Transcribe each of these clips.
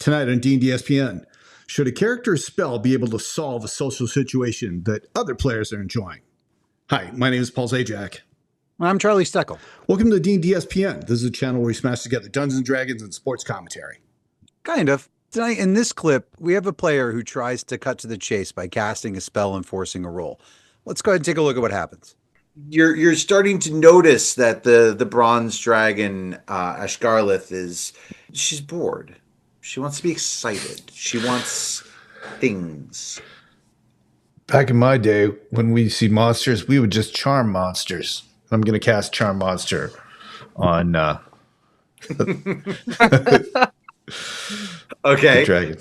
Tonight on DnDSPN, should a character's spell be able to solve a social situation that other players are enjoying? Hi, my name is Paul Zajac. I'm Charlie Steckel. Welcome to DnDSPN. This is a channel where we smash together Dungeons & Dragons and sports commentary. Kind of. Tonight, in this clip, we have a player who tries to cut to the chase by casting a spell and forcing a roll. Let's go ahead and take a look at what happens. You're starting to notice that the bronze dragon, Ashgarlith, she's bored. She wants to be excited. She wants things. Back in my day, when we see monsters, we would just charm monsters. I'm going to cast Charm Monster on okay. Dragon.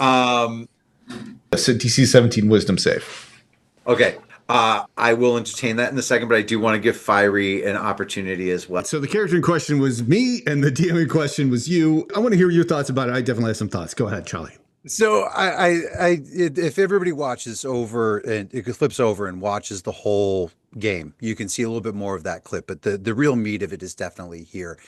So DC 17 Wisdom save. Okay. I will entertain that in a second, but I do want to give Fiery an opportunity as well. So the character in question was me, and the DM in question was you. I want to hear your thoughts about it. I definitely have some thoughts. Go ahead, Charlie. So if everybody watches over and it flips over and watches the whole game, you can see a little bit more of that clip, but the real meat of it is definitely here.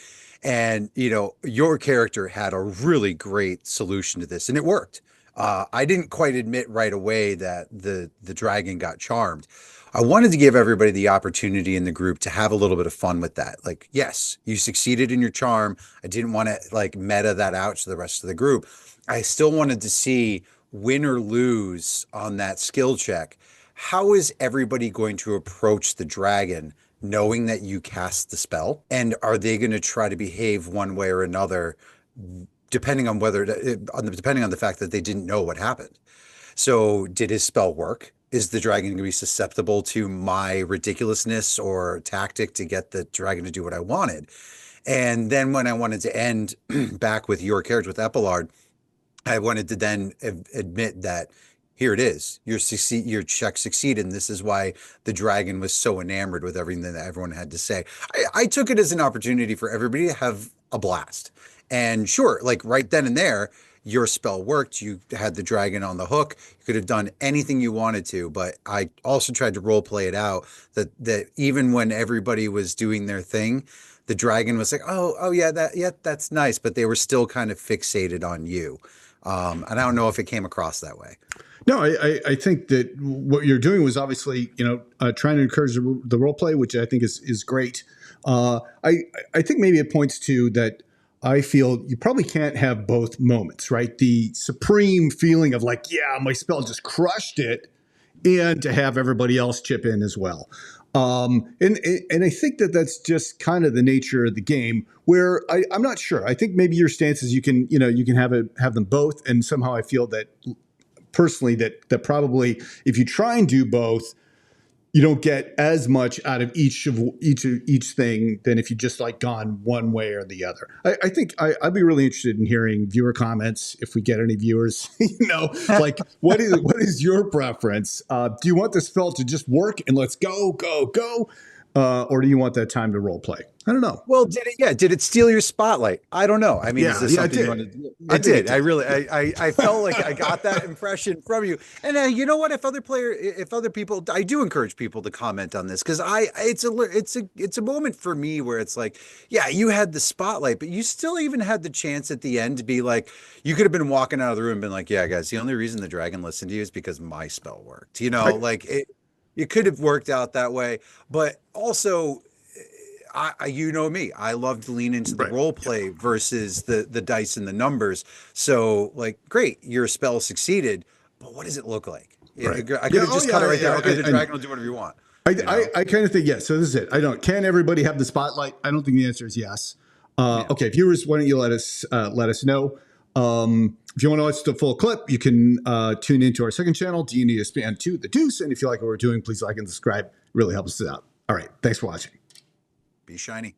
And, you know, your character had a really great solution to this, and it worked. I didn't quite admit right away that the dragon got charmed. I wanted to give everybody the opportunity in the group to have a little bit of fun with that. Like, yes, you succeeded in your charm. I didn't want to like meta that out to the rest of the group. I still wanted to see win or lose on that skill check. How is everybody going to approach the dragon knowing that you cast the spell? And are they going to try to behave one way or another depending on depending on the fact that they didn't know what happened? So did his spell work? Is the dragon going to be susceptible to my ridiculousness or tactic to get the dragon to do what I wanted? And then when I wanted to end back with your character, with Epillard, I wanted to then admit that here it is. Your check succeeded, and this is why the dragon was so enamored with everything that everyone had to say. I took it as an opportunity for everybody to have a blast. And sure, like right then and there, your spell worked. You had the dragon on the hook. You could have done anything you wanted to, but I also tried to role play it out that even when everybody was doing their thing, the dragon was like, oh yeah, that's nice, but they were still kind of fixated on you. And I don't know if it came across that way. No, I think that what you're doing was obviously, trying to encourage the role play, which I think is great. I think maybe it points to that I feel you probably can't have both moments, right? The supreme feeling of like, yeah, my spell just crushed it, and to have everybody else chip in as well. And I think that that's just kind of the nature of the game, where I'm not sure. I think maybe your stance is you can have them both, and somehow I feel that personally that probably if you try and do both, you don't get as much out of each thing than if you just like gone one way or the other. I think I'd be really interested in hearing viewer comments if we get any viewers. Like what is your preference? Do you want the spell to just work and let's go, or do you want that time to role play? I don't know. Well, did it steal your spotlight? I don't know. I mean, is this something you wanted to do? I did. I felt like I got that impression from you. And you know what? If other people, I do encourage people to comment on this, because it's a moment for me where it's like, yeah, you had the spotlight, but you still even had the chance at the end to be like, you could have been walking out of the room and been like, yeah, guys, the only reason the dragon listened to you is because my spell worked. Like it could have worked out that way, but also, you know me, I love to lean into the role play versus the dice and the numbers. So like, great, your spell succeeded, but what does it look like? Right. I could have just cut it right there. Okay, the dragon will do whatever you want. I kind of think yes. So this is it. Can everybody have the spotlight? I don't think the answer is yes. Okay, viewers, why don't you let us know? If you want to watch the full clip, you can tune into our second channel, DnDSPN 2, The Deuce. And if you like what we're doing, please like and subscribe. It really helps us out. All right, thanks for watching. Be shiny.